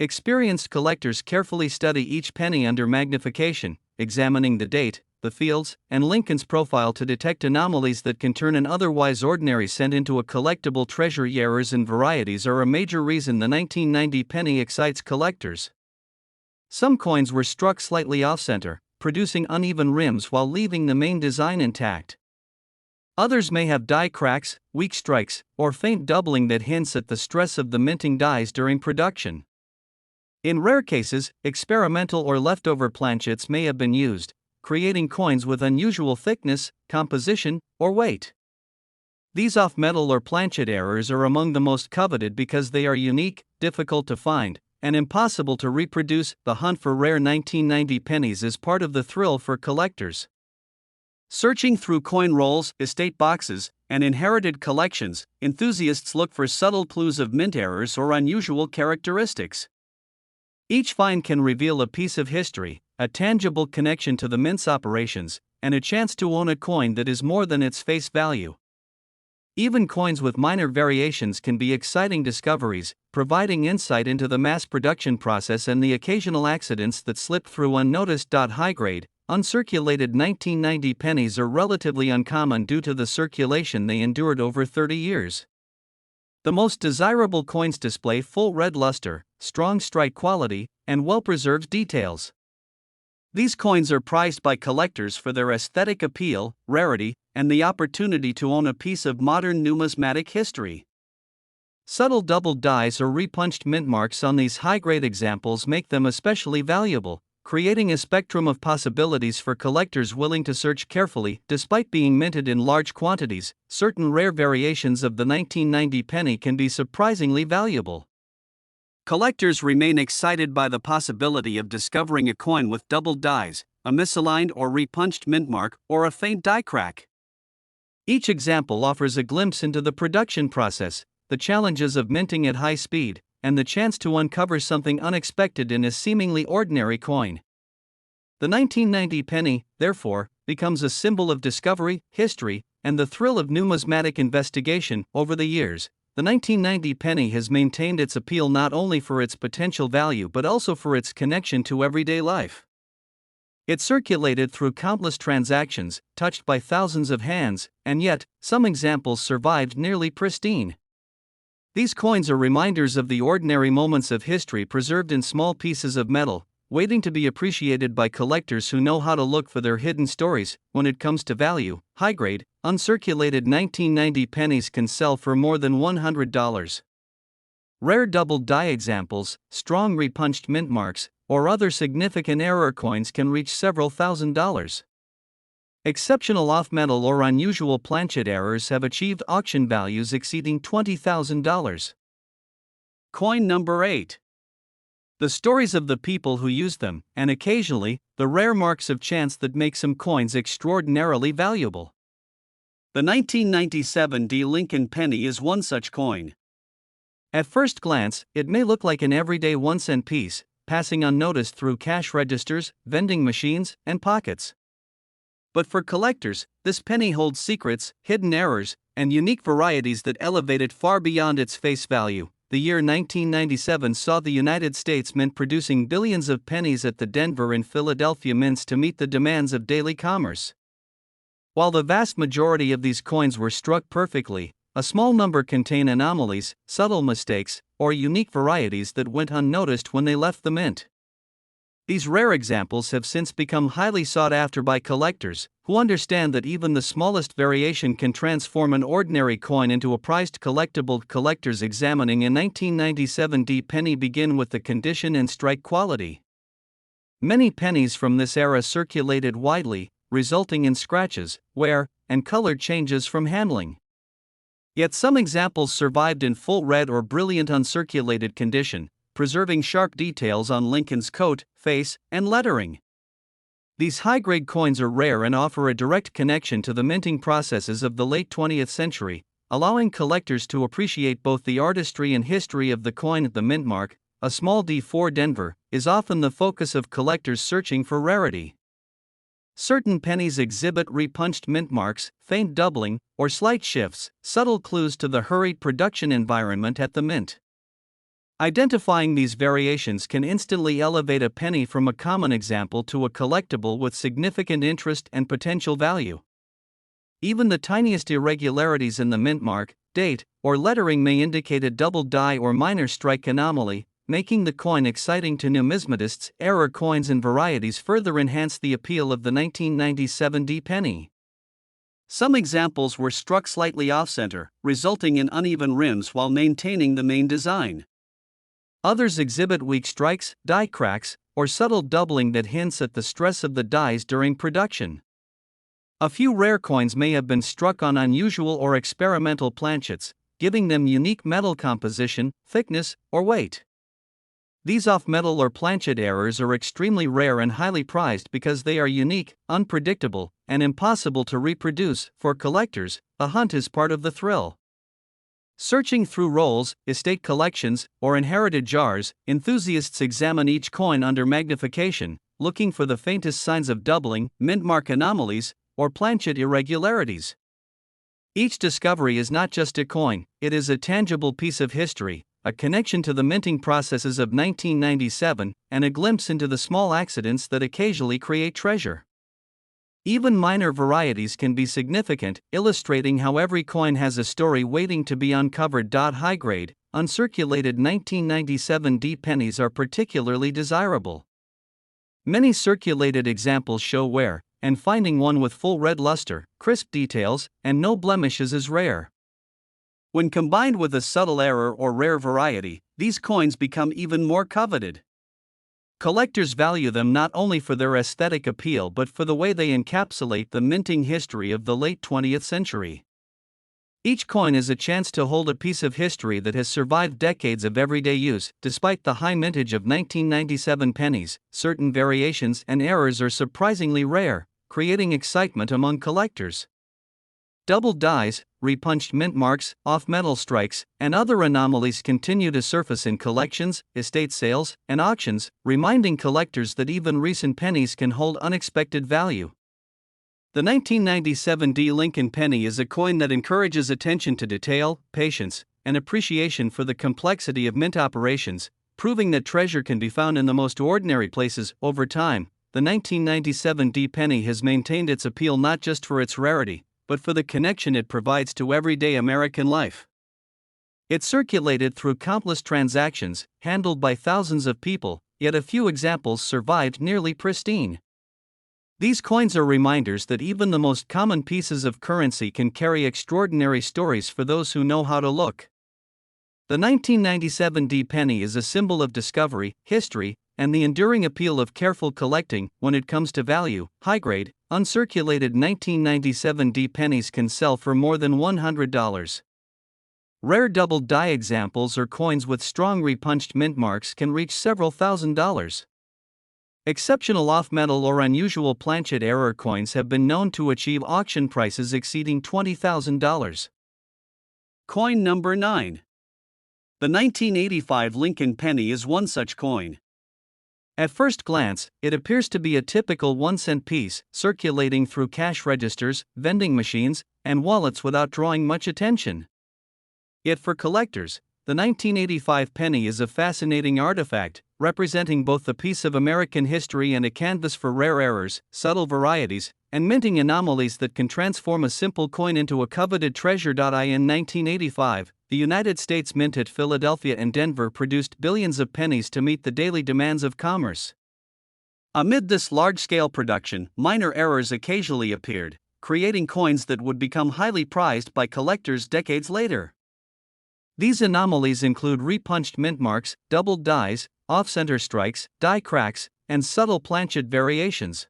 Experienced collectors carefully study each penny under magnification, examining the date, the fields, and Lincoln's profile to detect anomalies that can turn an otherwise ordinary cent into a collectible treasure. Errors and varieties are a major reason the 1990 penny excites collectors. Some coins were struck slightly off-center, producing uneven rims while leaving the main design intact. Others may have die cracks, weak strikes, or faint doubling that hints at the stress of the minting dies during production. In rare cases, experimental or leftover planchets may have been used, creating coins with unusual thickness, composition, or weight. These off-metal or planchet errors are among the most coveted because they are unique, difficult to find, and impossible to reproduce. The hunt for rare 1990 pennies is part of the thrill for collectors. Searching through coin rolls, estate boxes, and inherited collections, enthusiasts look for subtle clues of mint errors or unusual characteristics. Each find can reveal a piece of history, a tangible connection to the mint's operations, and a chance to own a coin that is more than its face value. Even coins with minor variations can be exciting discoveries, providing insight into the mass production process and the occasional accidents that slip through unnoticed. High-grade, uncirculated 1990 pennies are relatively uncommon due to the circulation they endured over 30 years. The most desirable coins display full red luster, strong strike quality, and well-preserved details. These coins are prized by collectors for their aesthetic appeal, rarity, and the opportunity to own a piece of modern numismatic history. Subtle doubled dies or repunched mint marks on these high-grade examples make them especially valuable, creating a spectrum of possibilities for collectors willing to search carefully. Despite being minted in large quantities, certain rare variations of the 1990 penny can be surprisingly valuable. Collectors remain excited by the possibility of discovering a coin with doubled dies, a misaligned or repunched mint mark, or a faint die crack. Each example offers a glimpse into the production process, the challenges of minting at high speed, and the chance to uncover something unexpected in a seemingly ordinary coin. The 1990 penny, therefore, becomes a symbol of discovery, history, and the thrill of numismatic investigation. Over the years, the 1990 penny has maintained its appeal not only for its potential value but also for its connection to everyday life. It circulated through countless transactions, touched by thousands of hands, and yet, some examples survived nearly pristine. These coins are reminders of the ordinary moments of history preserved in small pieces of metal, waiting to be appreciated by collectors who know how to look for their hidden stories. When it comes to value, high-grade, uncirculated 1990 pennies can sell for more than $100. Rare doubled die examples, strong repunched mint marks, or other significant error coins can reach several $1,000s. Exceptional off-metal or unusual planchet errors have achieved auction values exceeding $20,000. Coin number 8. The stories of the people who use them, and occasionally, the rare marks of chance that make some coins extraordinarily valuable. The 1997 D. Lincoln penny is one such coin. At first glance, it may look like an everyday 1-cent piece, passing unnoticed through cash registers, vending machines, and pockets. But for collectors, this penny holds secrets, hidden errors, and unique varieties that elevate it far beyond its face value. The year 1997 saw the United States Mint producing billions of pennies at the Denver and Philadelphia mints to meet the demands of daily commerce. While the vast majority of these coins were struck perfectly, a small number contain anomalies, subtle mistakes, or unique varieties that went unnoticed when they left the mint. These rare examples have since become highly sought after by collectors, who understand that even the smallest variation can transform an ordinary coin into a prized collectible. Collectors examining a 1997 D penny begin with the condition and strike quality. Many pennies from this era circulated widely, resulting in scratches, wear, and color changes from handling. Yet some examples survived in full red or brilliant uncirculated condition, preserving sharp details on Lincoln's coat, face, and lettering. These high-grade coins are rare and offer a direct connection to the minting processes of the late 20th century, allowing collectors to appreciate both the artistry and history of the coin. The mint mark, a small D4 Denver, is often the focus of collectors searching for rarity. Certain pennies exhibit repunched mint marks, faint doubling, or slight shifts, subtle clues to the hurried production environment at the mint. Identifying these variations can instantly elevate a penny from a common example to a collectible with significant interest and potential value. Even the tiniest irregularities in the mint mark, date, or lettering may indicate a double die or minor strike anomaly, making the coin exciting to numismatists. Error coins and varieties further enhance the appeal of the 1997 D penny. Some examples were struck slightly off-center, resulting in uneven rims while maintaining the main design. Others exhibit weak strikes, die cracks, or subtle doubling that hints at the stress of the dies during production. A few rare coins may have been struck on unusual or experimental planchets, giving them unique metal composition, thickness, or weight. These off-metal or planchet errors are extremely rare and highly prized because they are unique, unpredictable, and impossible to reproduce. For collectors, the hunt is part of the thrill. Searching through rolls, estate collections, or inherited jars, enthusiasts examine each coin under magnification, looking for the faintest signs of doubling, mint mark anomalies, or planchet irregularities. Each discovery is not just a coin, it is a tangible piece of history, a connection to the minting processes of 1997, and a glimpse into the small accidents that occasionally create treasure. Even minor varieties can be significant, illustrating how every coin has a story waiting to be uncovered. High-grade, uncirculated 1997 D pennies are particularly desirable. Many circulated examples show wear, and finding one with full red luster, crisp details, and no blemishes is rare. When combined with a subtle error or rare variety, these coins become even more coveted. Collectors value them not only for their aesthetic appeal but for the way they encapsulate the minting history of the late 20th century. Each coin is a chance to hold a piece of history that has survived decades of everyday use. Despite the high mintage of 1997 pennies, certain variations and errors are surprisingly rare, creating excitement among collectors. Double dies, repunched mint marks, off-metal strikes, and other anomalies continue to surface in collections, estate sales, and auctions, reminding collectors that even recent pennies can hold unexpected value. The 1997 D Lincoln penny is a coin that encourages attention to detail, patience, and appreciation for the complexity of mint operations, proving that treasure can be found in the most ordinary places. Over time, the 1997 D penny has maintained its appeal not just for its rarity, but for the connection it provides to everyday American life. It circulated through countless transactions, handled by thousands of people, yet a few examples survived nearly pristine. These coins are reminders that even the most common pieces of currency can carry extraordinary stories for those who know how to look. The 1997 D penny is a symbol of discovery, history, and the enduring appeal of careful collecting. When it comes to value, high-grade, uncirculated 1997 D pennies can sell for more than $100. Rare double die examples or coins with strong repunched mint marks can reach several $1,000s. Exceptional off-metal or unusual planchet error coins have been known to achieve auction prices exceeding $20,000. Coin number 9. The 1985 Lincoln penny is one such coin. At first glance, it appears to be a typical 1-cent piece, circulating through cash registers, vending machines, and wallets without drawing much attention. Yet for collectors, the 1985 penny is a fascinating artifact, representing both a piece of American history and a canvas for rare errors, subtle varieties, and minting anomalies that can transform a simple coin into a coveted treasure. In 1985, the United States Mint at Philadelphia and Denver produced billions of pennies to meet the daily demands of commerce. Amid this large-scale production, minor errors occasionally appeared, creating coins that would become highly prized by collectors decades later. These anomalies include repunched mint marks, doubled dies, off-center strikes, die cracks, and subtle planchet variations.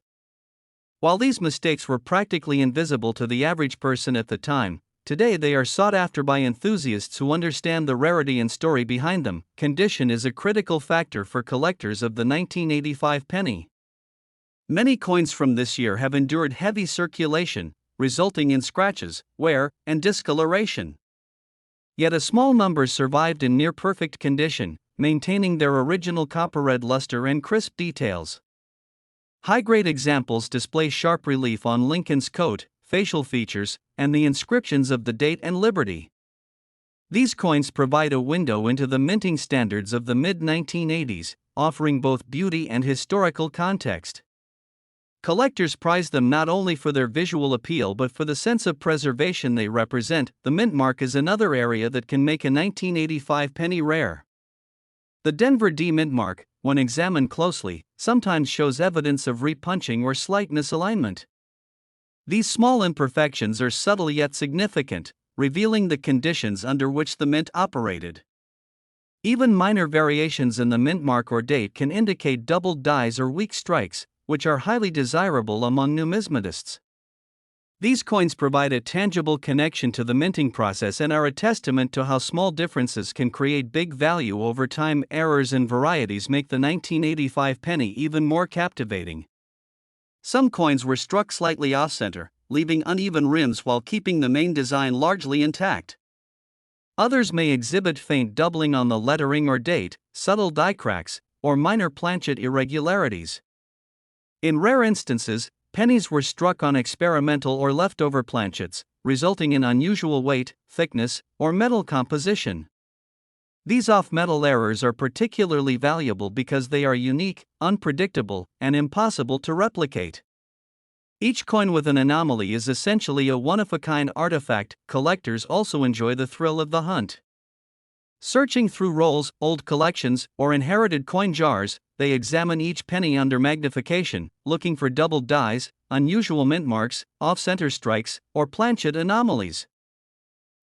While these mistakes were practically invisible to the average person at the time, today they are sought after by enthusiasts who understand the rarity and story behind them. Condition is a critical factor for collectors of the 1985 penny. Many coins from this year have endured heavy circulation, resulting in scratches, wear, and discoloration. Yet a small number survived in near-perfect condition, maintaining their original copper-red luster and crisp details. High-grade examples display sharp relief on Lincoln's coat, facial features, and the inscriptions of the date and Liberty. These coins provide a window into the minting standards of the mid-1980s, offering both beauty and historical context. Collectors prize them not only for their visual appeal but for the sense of preservation they represent. The mint mark is another area that can make a 1985 penny rare. The Denver D mint mark, when examined closely, sometimes shows evidence of repunching or slight misalignment. These small imperfections are subtle yet significant, revealing the conditions under which the mint operated. Even minor variations in the mint mark or date can indicate doubled dies or weak strikes, which are highly desirable among numismatists. These coins provide a tangible connection to the minting process and are a testament to how small differences can create big value over time. Errors and varieties make the 1985 penny even more captivating. Some coins were struck slightly off-center, leaving uneven rims while keeping the main design largely intact. Others may exhibit faint doubling on the lettering or date, subtle die cracks, or minor planchet irregularities. In rare instances, pennies were struck on experimental or leftover planchets, resulting in unusual weight, thickness, or metal composition. These off-metal errors are particularly valuable because they are unique, unpredictable, and impossible to replicate. Each coin with an anomaly is essentially a one-of-a-kind artifact. Collectors also enjoy the thrill of the hunt. Searching through rolls, old collections, or inherited coin jars, they examine each penny under magnification, looking for doubled dies, unusual mint marks, off-center strikes, or planchet anomalies.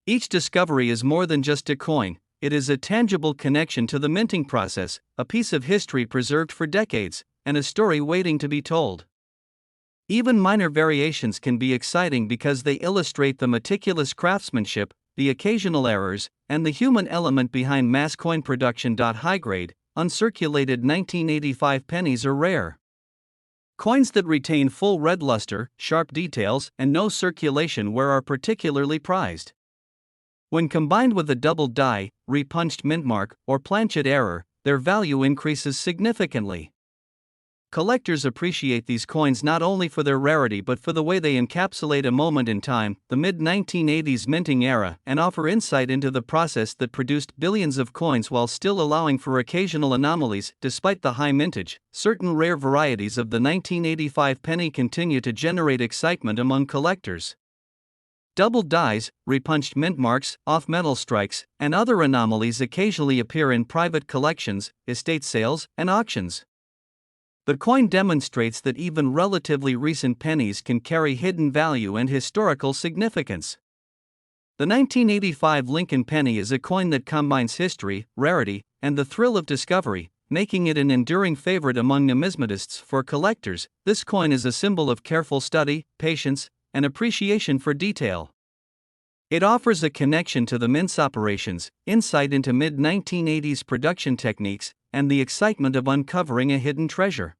Each discovery is more than just a coin, it is a tangible connection to the minting process, a piece of history preserved for decades, and a story waiting to be told. Even minor variations can be exciting because they illustrate the meticulous craftsmanship, the occasional errors, and the human element behind mass coin production. High-grade, uncirculated 1985 pennies are rare. Coins that retain full red luster, sharp details, and no circulation wear are particularly prized. When combined with a doubled die, repunched mint mark, or planchet error, their value increases significantly. Collectors appreciate these coins not only for their rarity but for the way they encapsulate a moment in time, the mid-1980s minting era, and offer insight into the process that produced billions of coins while still allowing for occasional anomalies. Despite the high mintage, certain rare varieties of the 1985 penny continue to generate excitement among collectors. Doubled dies, repunched mint marks, off-metal strikes, and other anomalies occasionally appear in private collections, estate sales, and auctions. The coin demonstrates that even relatively recent pennies can carry hidden value and historical significance. The 1985 Lincoln penny is a coin that combines history, rarity, and the thrill of discovery, making it an enduring favorite among numismatists. For collectors, this coin is a symbol of careful study, patience, and appreciation for detail. It offers a connection to the mint's operations, insight into mid-1980s production techniques, and the excitement of uncovering a hidden treasure.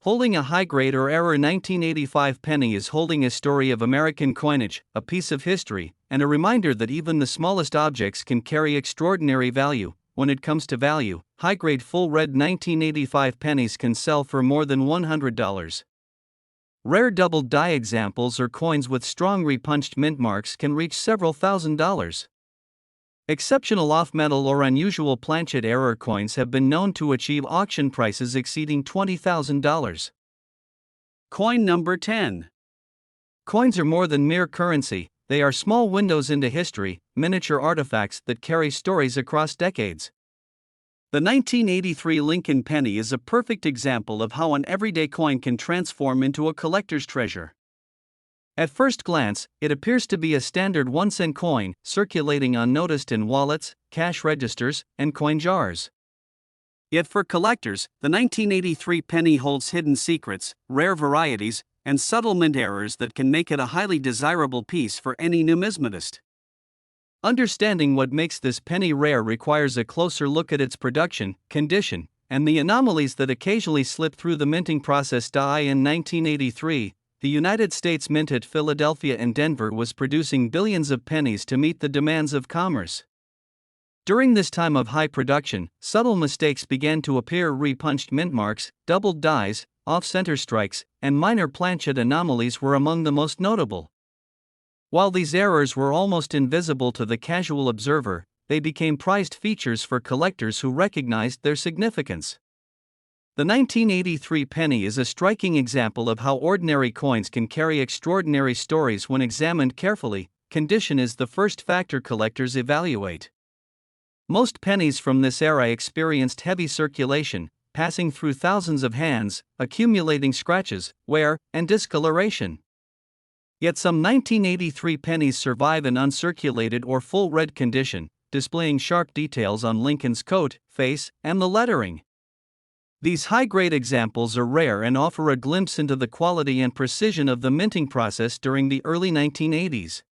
Holding a high-grade or error 1985 penny is holding a story of American coinage, a piece of history, and a reminder that even the smallest objects can carry extraordinary value. When it comes to value, high-grade full-red 1985 pennies can sell for more than $100. Rare doubled die examples or coins with strong repunched mint marks can reach several $1,000s. Exceptional off-metal or unusual planchet error coins have been known to achieve auction prices exceeding $20,000. Coin number 10. Coins are more than mere currency, they are small windows into history, miniature artifacts that carry stories across decades. The 1983 Lincoln penny is a perfect example of how an everyday coin can transform into a collector's treasure. At first glance, it appears to be a standard 1-cent coin, circulating unnoticed in wallets, cash registers, and coin jars. Yet for collectors, the 1983 penny holds hidden secrets, rare varieties, and subtle mint errors that can make it a highly desirable piece for any numismatist. Understanding what makes this penny rare requires a closer look at its production, condition, and the anomalies that occasionally slip through the minting process. In 1983, the United States Mint at Philadelphia and Denver was producing billions of pennies to meet the demands of commerce. During this time of high production, subtle mistakes began to appear. Repunched mint marks, doubled dies, off-center strikes, and minor planchet anomalies were among the most notable. While these errors were almost invisible to the casual observer, they became prized features for collectors who recognized their significance. The 1983 penny is a striking example of how ordinary coins can carry extraordinary stories when examined carefully. Condition is the first factor collectors evaluate. Most pennies from this era experienced heavy circulation, passing through thousands of hands, accumulating scratches, wear, and discoloration. Yet some 1983 pennies survive in uncirculated or full red condition, displaying sharp details on Lincoln's coat, face, and the lettering. These high-grade examples are rare and offer a glimpse into the quality and precision of the minting process during the early 1980s.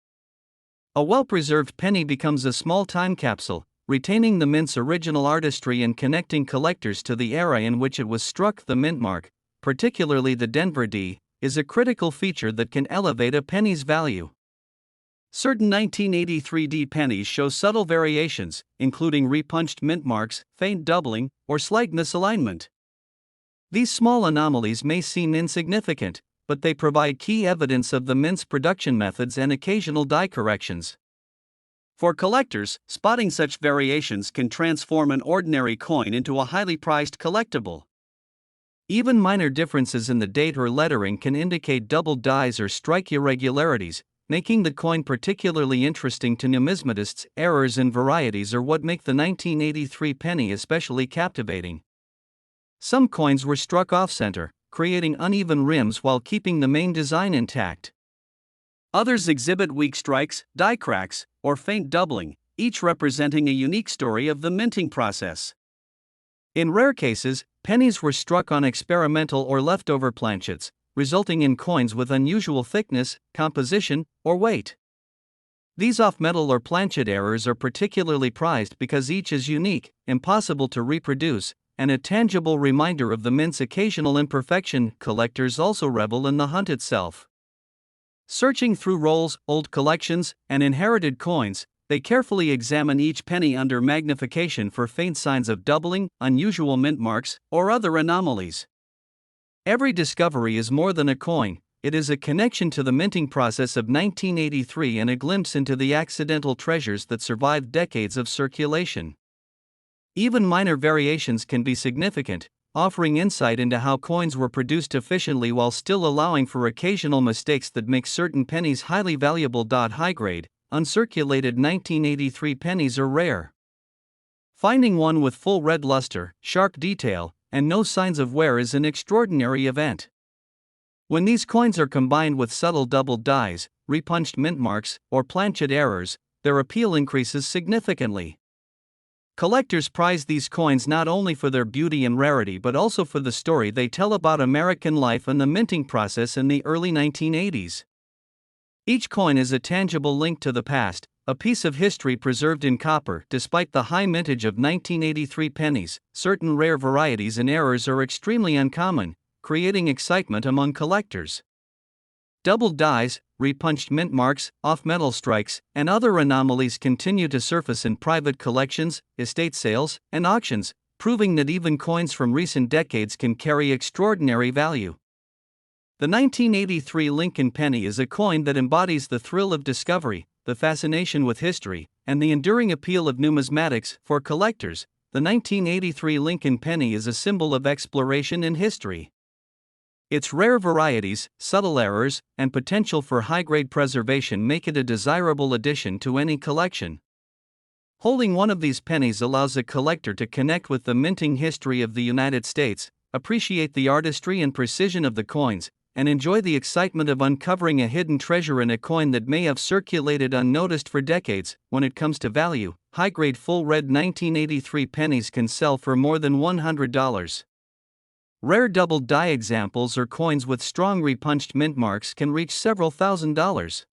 A well-preserved penny becomes a small time capsule, retaining the mint's original artistry and connecting collectors to the era in which it was struck. The mint mark, particularly the Denver D, is a critical feature that can elevate a penny's value. Certain 1983 D pennies show subtle variations, including repunched mint marks, faint doubling, or slight misalignment. These small anomalies may seem insignificant, but they provide key evidence of the mint's production methods and occasional die corrections. For collectors, spotting such variations can transform an ordinary coin into a highly prized collectible. Even minor differences in the date or lettering can indicate doubled dies or strike irregularities, making the coin particularly interesting to numismatists. Errors and varieties are what make the 1983 penny especially captivating. Some coins were struck off-center, creating uneven rims while keeping the main design intact. Others exhibit weak strikes, die cracks, or faint doubling, each representing a unique story of the minting process. In rare cases, pennies were struck on experimental or leftover planchets, resulting in coins with unusual thickness, composition, or weight. These off-metal or planchet errors are particularly prized because each is unique, impossible to reproduce, and a tangible reminder of the mint's occasional imperfection. Collectors also revel in the hunt itself. Searching through rolls, old collections, and inherited coins, they carefully examine each penny under magnification for faint signs of doubling, unusual mint marks, or other anomalies. Every discovery is more than a coin, it is a connection to the minting process of 1983 and a glimpse into the accidental treasures that survived decades of circulation. Even minor variations can be significant, offering insight into how coins were produced efficiently while still allowing for occasional mistakes that make certain pennies highly valuable. High-grade, uncirculated 1983 pennies are rare. Finding one with full red luster, sharp detail, and no signs of wear is an extraordinary event. When these coins are combined with subtle doubled dies, repunched mint marks, or planchet errors, their appeal increases significantly. Collectors prize these coins not only for their beauty and rarity but also for the story they tell about American life and the minting process in the early 1980s. Each coin is a tangible link to the past, a piece of history preserved in copper. Despite the high mintage of 1983 pennies, certain rare varieties and errors are extremely uncommon, creating excitement among collectors. Doubled dies, repunched mint marks, off-metal strikes, and other anomalies continue to surface in private collections, estate sales, and auctions, proving that even coins from recent decades can carry extraordinary value. The 1983 Lincoln penny is a coin that embodies the thrill of discovery, the fascination with history, and the enduring appeal of numismatics. For collectors, the 1983 Lincoln penny is a symbol of exploration in history. Its rare varieties, subtle errors, and potential for high-grade preservation make it a desirable addition to any collection. Holding one of these pennies allows a collector to connect with the minting history of the United States, appreciate the artistry and precision of the coins, and enjoy the excitement of uncovering a hidden treasure in a coin that may have circulated unnoticed for decades. When it comes to value, high-grade full red 1983 pennies can sell for more than $100. Rare doubled die examples or coins with strong repunched mint marks can reach several $1,000s.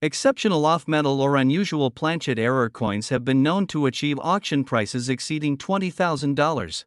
Exceptional off-metal or unusual planchet error coins have been known to achieve auction prices exceeding $20,000.